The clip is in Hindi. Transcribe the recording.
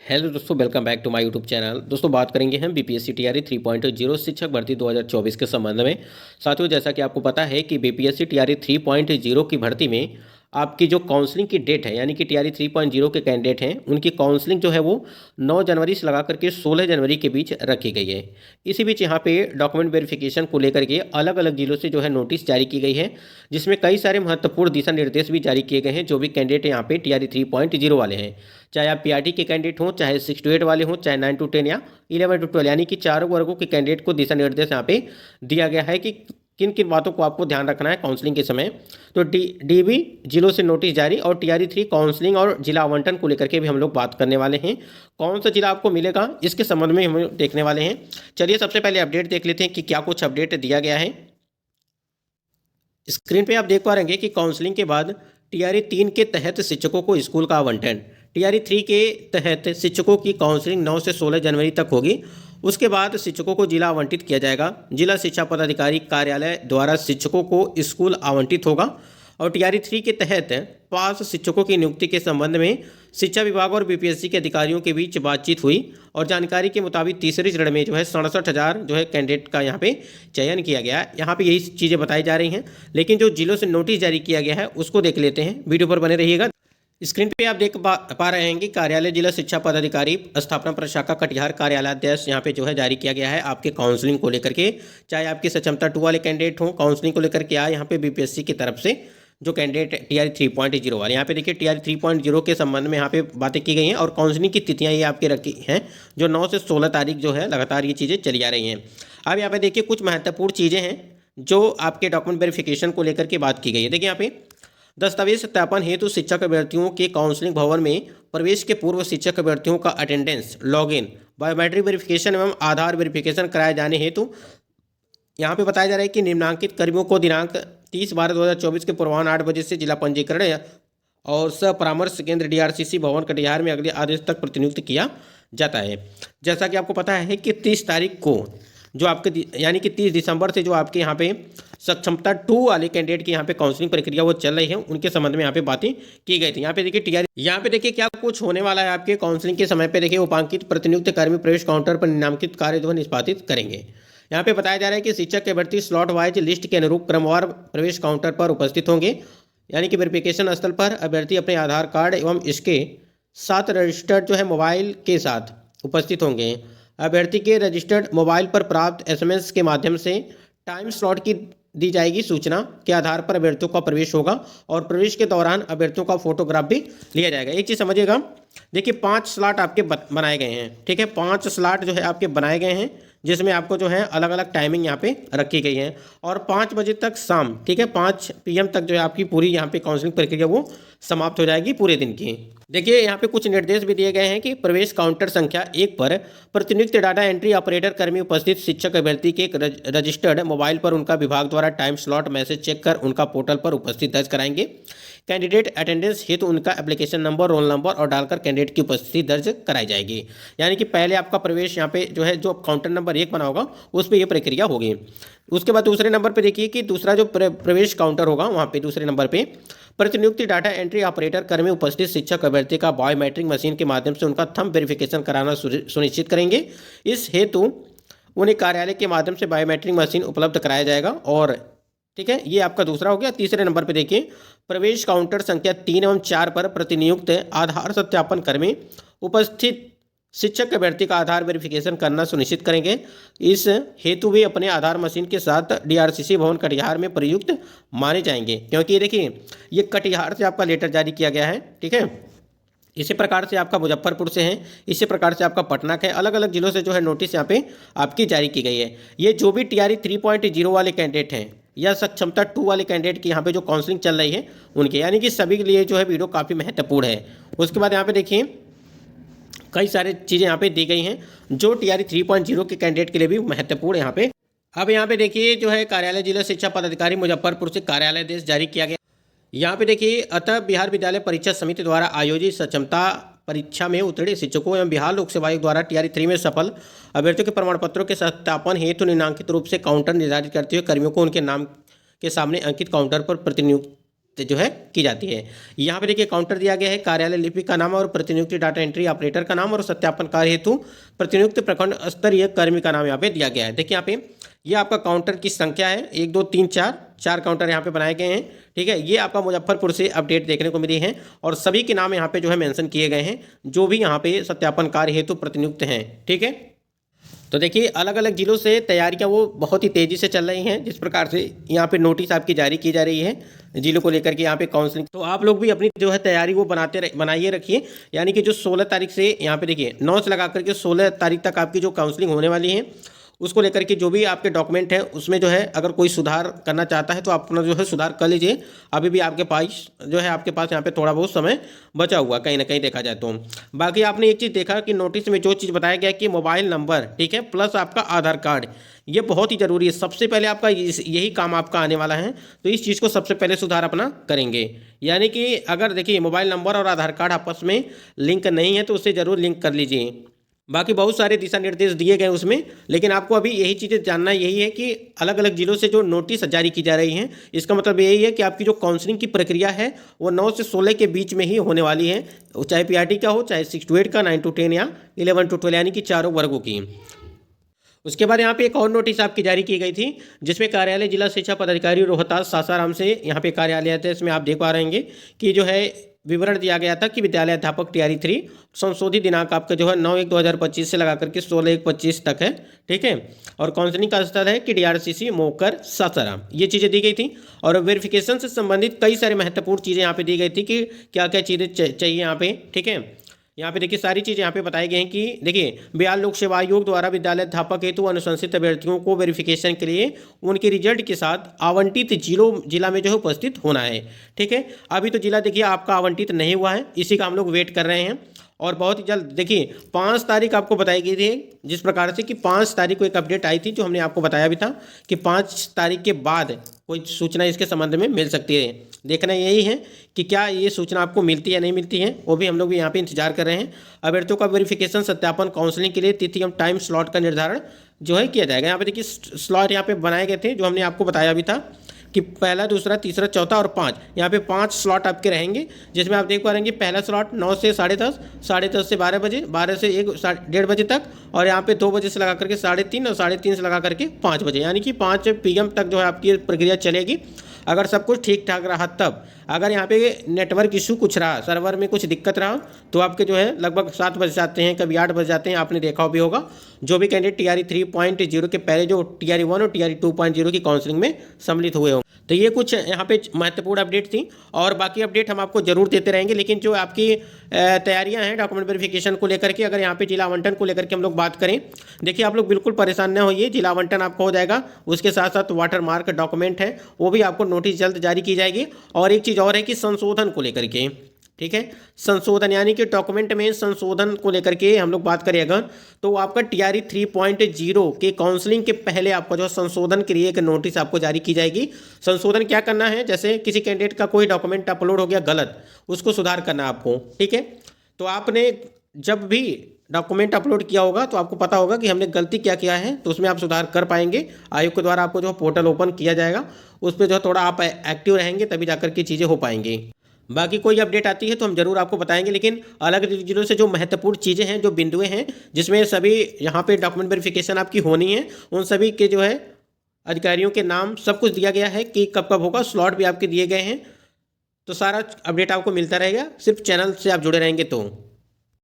हेलो दोस्तों, welcome back to my YouTube channel. दोस्तों बात करेंगे हम बीपीएससी टीआरई 3.0 शिक्षक भर्ती 2024 के संबंध में। साथियों, जैसा कि आपको पता है कि बीपीएससी टीआरई 3.0 की भर्ती में आपकी जो काउंसलिंग की डेट है, यानी कि टीआरई 3.0 के कैंडिडेट हैं, उनकी काउंसलिंग जो है वो 9 जनवरी से लगा करके 16 जनवरी के बीच रखी गई है। इसी बीच यहाँ पे डॉक्यूमेंट वेरिफिकेशन को लेकर के अलग अलग जिलों से जो है नोटिस जारी की गई है, जिसमें कई सारे महत्वपूर्ण दिशा निर्देश भी जारी किए गए हैं। जो भी कैंडिडेट यहाँ पे टीआरई 3.0 वाले हैं, चाहे आप पीआरटी के कैंडिडेट हों, चाहे 6 to 8 वाले हों, चाहे 9 to 10 या 11 to 12, यानी कि चारों वर्गों के कैंडिडेट को दिशा निर्देश यहाँ पे दिया गया है कि किन किन बातों को आपको ध्यान रखना है काउंसलिंग के समय। तो डीबी जिलों से नोटिस जारी और टीआरई 3 काउंसलिंग और जिला आवंटन को लेकर के भी हम लोग बात करने वाले हैं। कौन सा जिला आपको मिलेगा इसके संबंध में हम देखने वाले हैं। चलिए सबसे पहले अपडेट देख लेते हैं कि क्या कुछ अपडेट दिया गया है। स्क्रीन पे आप देख पा रहे हैं कि काउंसलिंग के बाद टीआरई 3 के तहत शिक्षकों को स्कूल का आवंटन। टीआरई 3 के तहत शिक्षकों की काउंसलिंग 9 से 16 जनवरी तक होगी। उसके बाद शिक्षकों को जिला आवंटित किया जाएगा। जिला शिक्षा पदाधिकारी कार्यालय द्वारा शिक्षकों को स्कूल आवंटित होगा। और टीआरई 3 के तहत पास शिक्षकों की नियुक्ति के संबंध में शिक्षा विभाग और बीपीएससी के अधिकारियों के बीच बातचीत हुई और जानकारी के मुताबिक तीसरे चरण में जो है 67,000 जो है कैंडिडेट का यहाँ पे चयन किया गया है। यहाँ पे यही चीज़ें बताई जा रही हैं, लेकिन जो जिलों से नोटिस जारी किया गया है उसको देख लेते हैं। वीडियो पर बने रहिएगा। स्क्रीन पे आप देख पा रहे हैं कि कार्यालय जिला शिक्षा पदाधिकारी स्थापना प्रशाखा कटिहार कार्यालयाध्यक्ष यहाँ पे जो है जारी किया गया है आपके काउंसलिंग को लेकर के। चाहे आपकी सक्षमता 2 वाले कैंडिडेट हों, काउंसलिंग को लेकर के आए यहाँ पे बीपीएससी की तरफ से जो कैंडिडेट टीआरई 3.0 वाले, यहाँ पे देखिए टीआरई 3.0 के संबंध में यहाँ पे बातें की गई हैं और काउंसलिंग की तिथियाँ ये आपकी रखी हैं जो 9 से 16 तारीख जो है लगातार ये चीज़ें चली आ रही हैं। अब यहाँ पे देखिए कुछ महत्वपूर्ण चीज़ें हैं जो आपके डॉक्यूमेंट वेरिफिकेशन को लेकर के बात की गई है। देखिए यहाँ पे दस्तावेज सत्यापन हेतु शिक्षक अभ्यर्थियों के काउंसलिंग भवन में प्रवेश के पूर्व शिक्षक अभ्यर्थियों का अटेंडेंस, लॉगिन, बायोमेट्रिक वेरिफिकेशन एवं आधार वेरिफिकेशन कराए जाने हेतु यहाँ पे बताया जा रहा है कि निम्नांकित कर्मियों को दिनांक 30/12/2024 के पूर्वाह्न 8 बजे से जिला पंजीकरण और सह परामर्श केंद्र डीआरसीसी भवन कटिहार में अगले आदेश तक प्रतिनियुक्त किया जाता है। जैसा कि आपको पता है कि 30 तारीख को जो आपके यानी कि 30 दिसंबर से जो आपके यहाँ पे सक्षमता 2 वाले कैंडिडेट की यहाँ पे काउंसलिंग प्रक्रिया वो चल रही है, उनके संबंध में यहाँ पे बातें की गई थी। यहाँ पे देखिए टीआरई, यहाँ पे देखिए क्या कुछ होने वाला है आपके काउंसलिंग के समय पे। देखिए उपांकित प्रतिनियुक्त कर्मी प्रवेश काउंटर पर निम्नांकित कार्य जो है निष्पादित करेंगे। यहाँ पे बताया जा रहा है कि शिक्षक के भर्ती स्लॉट वाइज लिस्ट के अनुरूप क्रमवार प्रवेश काउंटर पर उपस्थित होंगे, यानी कि वेरिफिकेशन स्थल पर अभ्यर्थी अपने आधार कार्ड एवं इसके साथ रजिस्टर्ड जो है मोबाइल के साथ उपस्थित होंगे। अभ्यर्थी के रजिस्टर्ड मोबाइल पर प्राप्त एसएमएस के माध्यम से टाइम स्लॉट की दी जाएगी सूचना के आधार पर अभ्यर्थियों का प्रवेश होगा और प्रवेश के दौरान अभ्यर्थियों का फोटोग्राफ भी लिया जाएगा। एक चीज़ समझिएगा, देखिए 5 स्लॉट आपके बनाए गए हैं, ठीक है। 5 स्लॉट जो है आपके बनाए गए हैं जिसमें आपको जो है अलग अलग टाइमिंग यहाँ पे रखी गई है और 5 बजे तक शाम, ठीक है, 5 PM तक जो है आपकी पूरी यहाँ पे काउंसलिंग प्रक्रिया वो समाप्त हो जाएगी पूरे दिन की। देखिए यहाँ पे कुछ निर्देश भी दिए गए हैं कि प्रवेश काउंटर संख्या 1 पर प्रतिनियुक्त डाटा एंट्री ऑपरेटर कर्मी उपस्थित शिक्षक अभ्यर्थी के एक रजिस्टर्ड मोबाइल पर उनका विभाग द्वारा टाइम स्लॉट मैसेज चेक कर उनका पोर्टल पर उपस्थित दर्ज कराएंगे। कैंडिडेट अटेंडेंस हेतु उनका एप्लीकेशन नंबर, रोल नंबर और डालकर कैंडिडेट की उपस्थिति दर्ज कराई जाएगी। यानी कि पहले आपका प्रवेश यहाँ पे जो है जो काउंटर नंबर 1 बना होगा उस पर यह प्रक्रिया होगी। उसके बाद दूसरे नंबर पे देखिए कि दूसरा जो प्रवेश काउंटर होगा वहाँ पे दूसरे नंबर पे प्रतिनियुक्त डाटा एंट्री ऑपरेटर कर्मी उपस्थित शिक्षक अभ्यर्थी का बायोमेट्रिक मशीन के माध्यम से उनका थंब वेरिफिकेशन कराना सुनिश्चित करेंगे। इस हेतु उन्हें कार्यालय के माध्यम से बायोमेट्रिक मशीन उपलब्ध कराया जाएगा। और ठीक है, ये आपका दूसरा हो गया। तीसरे नंबर पे देखिए प्रवेश काउंटर संख्या 3 एवं 4 पर प्रतिनियुक्त आधार सत्यापन कर्मी उपस्थित शिक्षक अभ्यर्थी का आधार वेरिफिकेशन करना सुनिश्चित करेंगे। इस हेतु भी अपने आधार मशीन के साथ डीआरसीसी भवन कटिहार में प्रयुक्त माने जाएंगे, क्योंकि ये देखिए ये कटिहार से आपका लेटर जारी किया गया है, ठीक है। इसी प्रकार से आपका मुजफ्फरपुर से है, इसी प्रकार से आपका पटना का है। अलग अलग जिलों से जो है नोटिस यहाँ पे आपकी जारी की गई है। ये जो भी टीआरई 3.0 वाले कैंडिडेट हैं या सक्षमता 2 वाले कैंडिडेट की यहाँ पे जो काउंसलिंग चल रही है उनके, यानी कि सभी के लिए जो है वीडियो काफ़ी महत्वपूर्ण है। उसके बाद यहाँ पे देखिए कई सारी चीज़ें यहाँ पे दी गई हैं जो टीआरई 3.0 के कैंडिडेट के लिए भी महत्वपूर्ण यहाँ पे। अब यहाँ पे देखिए जो है कार्यालय जिला शिक्षा पदाधिकारी मुजफ्फरपुर से कार्यालय आदेश जारी किया गया। यहाँ पे देखिए अतः बिहार विद्यालय परीक्षा समिति द्वारा आयोजित सक्षमता परीक्षा में उत्तीर्ण शिक्षकों एवं बिहार लोक सेवा आयोग द्वारा टीआरई 3 में सफल अभ्यर्थियों के प्रमाण पत्रों के सत्यापन हेतु निम्नांकित रूप से काउंटर निर्धारित करते हुए कर्मियों को उनके नाम के सामने अंकित काउंटर पर प्रतिनियुक्त जो है की जाती है। यहाँ पे देखिए काउंटर दिया गया है, कार्यालय लिपिक का नाम और प्रतिनियुक्त डाटा एंट्री ऑपरेटर का नाम और सत्यापन कार्य हेतु प्रतिनियुक्त प्रखंड स्तरीय कर्मी का नाम यहाँ पे दिया गया है। देखिए यहाँ पे ये आपका काउंटर की संख्या है, 1 2 3 4 काउंटर यहाँ पे बनाए गए हैं। ठीक है, ये आपका मुजफ्फरपुर से अपडेट देखने को मिली है और सभी के नाम यहाँ पे जो है मेंशन किए गए हैं जो भी यहाँ पे सत्यापन कार्य हेतु प्रतिनियुक्त हैं। ठीक है, तो देखिए अलग अलग जिलों से तैयारियां वो बहुत ही तेज़ी से चल रही हैं। जिस प्रकार से यहाँ पे नोटिस आपकी जारी की जा रही है जिलों को लेकर के यहाँ पे काउंसलिंग, तो आप लोग भी अपनी जो है तैयारी वो बनाइए रखिए। यानी कि जो 16 तारीख से यहाँ पे देखिए 9 से लगा करके 16 तारीख तक आपकी जो काउंसलिंग होने वाली है उसको लेकर के जो भी आपके डॉक्यूमेंट हैं उसमें जो है अगर कोई सुधार करना चाहता है तो आप अपना जो है सुधार कर लीजिए। अभी भी आपके पास जो है आपके पास यहाँ पे थोड़ा बहुत समय बचा हुआ कहीं ना कहीं देखा जाए तो। बाकी आपने एक चीज़ देखा कि नोटिस में जो चीज़ बताया गया कि मोबाइल नंबर, ठीक है, प्लस आपका आधार कार्ड, ये बहुत ही ज़रूरी है। सबसे पहले आपका यही काम आपका आने वाला है, तो इस चीज़ को सबसे पहले सुधार अपना करेंगे। यानी कि अगर देखिए मोबाइल नंबर और आधार कार्ड आपस में लिंक नहीं है तो उसे ज़रूर लिंक कर लीजिए। बाकी बहुत सारे दिशा निर्देश दिए गए उसमें, लेकिन आपको अभी यही चीज़ें जानना यही है कि अलग अलग जिलों से जो नोटिस जारी की जा रही हैं इसका मतलब यही है कि आपकी जो काउंसलिंग की प्रक्रिया है वो 9 से 16 के बीच में ही होने वाली है, चाहे पीआरटी का हो, चाहे 6 to 8 का, 9 to 10 या 11 to 12 यानी कि चारों वर्गों की। उसके बाद यहाँ पे एक और नोटिस आपकी जारी की गई थी जिसमें कार्यालय जिला शिक्षा पदाधिकारी रोहतास सासाराम से यहाँ पे कार्यालय थे। इसमें आप देख पा रहेंगे कि जो है विवरण दिया गया था कि विद्यालय अध्यापक तैयारी 3 संशोधित दिनांक आपका जो है 9/1/2025 से लगा करके 16/1/25 तक है। ठीक है, और काउंसलिंग का स्तर है कि DRCC मोकर सासाराम, ये चीज़ें दी गई थी। और वेरिफिकेशन से संबंधित कई सारी महत्वपूर्ण चीज़ें यहाँ पे दी गई थी कि क्या क्या चीज़ें चाहिए यहाँ पे। ठीक है, यहाँ पे देखिए सारी चीज़ यहाँ पे बताई गई हैं कि देखिए बिहार लोक सेवा आयोग द्वारा विद्यालय अध्यापक हेतु अनुशंसित अभ्यर्थियों को वेरिफिकेशन के लिए उनके रिजल्ट के साथ आवंटित जिला में जो है उपस्थित होना है। ठीक है, अभी तो जिला देखिए आपका आवंटित नहीं हुआ है, इसी का हम लोग वेट कर रहे हैं और बहुत ही जल्द देखिए 5 तारीख आपको बताई गई थी, जिस प्रकार से कि 5 तारीख को एक अपडेट आई थी जो हमने आपको बताया भी था कि 5 तारीख के बाद कोई सूचना इसके संबंध में मिल सकती है। देखना यही है कि क्या ये सूचना आपको मिलती है या नहीं मिलती है, वो भी हम लोग भी यहाँ पे इंतजार कर रहे हैं। अभ्यर्थियों का वेरिफिकेशन सत्यापन काउंसलिंग के लिए तिथि एवं टाइम स्लॉट का निर्धारण जो है किया जाएगा। यहाँ पे देखिए स्लॉट यहाँ पे बनाए गए थे जो हमने आपको बताया भी था कि पहला, दूसरा, तीसरा, चौथा और 5, यहाँ पे 5 स्लॉट आपके रहेंगे जिसमें आप देख पा रहेंगे पहला स्लॉट 9 से 10:30, 10:30 से 12 बजे, 12 से 1-1:30 बजे तक, और यहाँ पे 2 बजे से लगा करके 3:30 और 3:30 से लगा करके 5 बजे, यानी कि 5 PM तक जो है आपकी प्रक्रिया चलेगी। अगर सब कुछ ठीक ठाक रहा तब, अगर यहाँ पे नेटवर्क इशू कुछ रहा, सर्वर में कुछ दिक्कत रहा तो आपके जो है लगभग 7 बज जाते हैं, कभी 8 बज जाते हैं, आपने देखा भी होगा। जो भी कैंडिडेट TRE 3.0 के पहले जो TRE 1 और TRE 2.0 की काउंसलिंग में सम्मिलित हुए हों। तो ये कुछ यहाँ पे महत्वपूर्ण अपडेट थी और बाकी अपडेट हम आपको जरूर देते रहेंगे। लेकिन जो आपकी तैयारियां हैं डॉक्यूमेंट वेरिफिकेशन को लेकर के, अगर यहाँ पे जिला आवंटन को लेकर के हम लोग बात करें, देखिए आप लोग बिल्कुल परेशान न होइए, जिला आवंटन आपका हो जाएगा। उसके साथ साथ वाटर मार्क डॉक्यूमेंट है वो भी आपको नोटिस जल्द जारी की जाएगी। और एक चीज़ और है कि संशोधन को लेकर के, ठीक है, संशोधन यानी कि डॉक्यूमेंट में संशोधन को लेकर के हम लोग बात करें अगर, तो आपका TRE 3.0 के काउंसलिंग के पहले आपका जो संशोधन के लिए एक नोटिस आपको जारी की जाएगी। संशोधन क्या करना है, जैसे किसी कैंडिडेट का कोई डॉक्यूमेंट अपलोड हो गया गलत, उसको सुधार करना है आपको। ठीक है, तो आपने जब भी डॉक्यूमेंट अपलोड किया होगा तो आपको पता होगा कि हमने गलती क्या किया है, तो उसमें आप सुधार कर पाएंगे। आयोग के द्वारा आपको जो पोर्टल ओपन किया जाएगा उस पर जो थोड़ा आप एक्टिव रहेंगे तभी जाकर के चीज़ें हो पाएंगी। बाकी कोई अपडेट आती है तो हम जरूर आपको बताएंगे। लेकिन अलग जिलों से जो महत्वपूर्ण चीज़ें हैं, जो बिंदुएं हैं जिसमें सभी यहाँ पे डॉक्यूमेंट वेरिफिकेशन आपकी होनी है, उन सभी के जो है अधिकारियों के नाम सब कुछ दिया गया है कि कब कब होगा, स्लॉट भी आपके दिए गए हैं। तो सारा अपडेट आपको मिलता रहेगा, सिर्फ चैनल से आप जुड़े रहेंगे तो।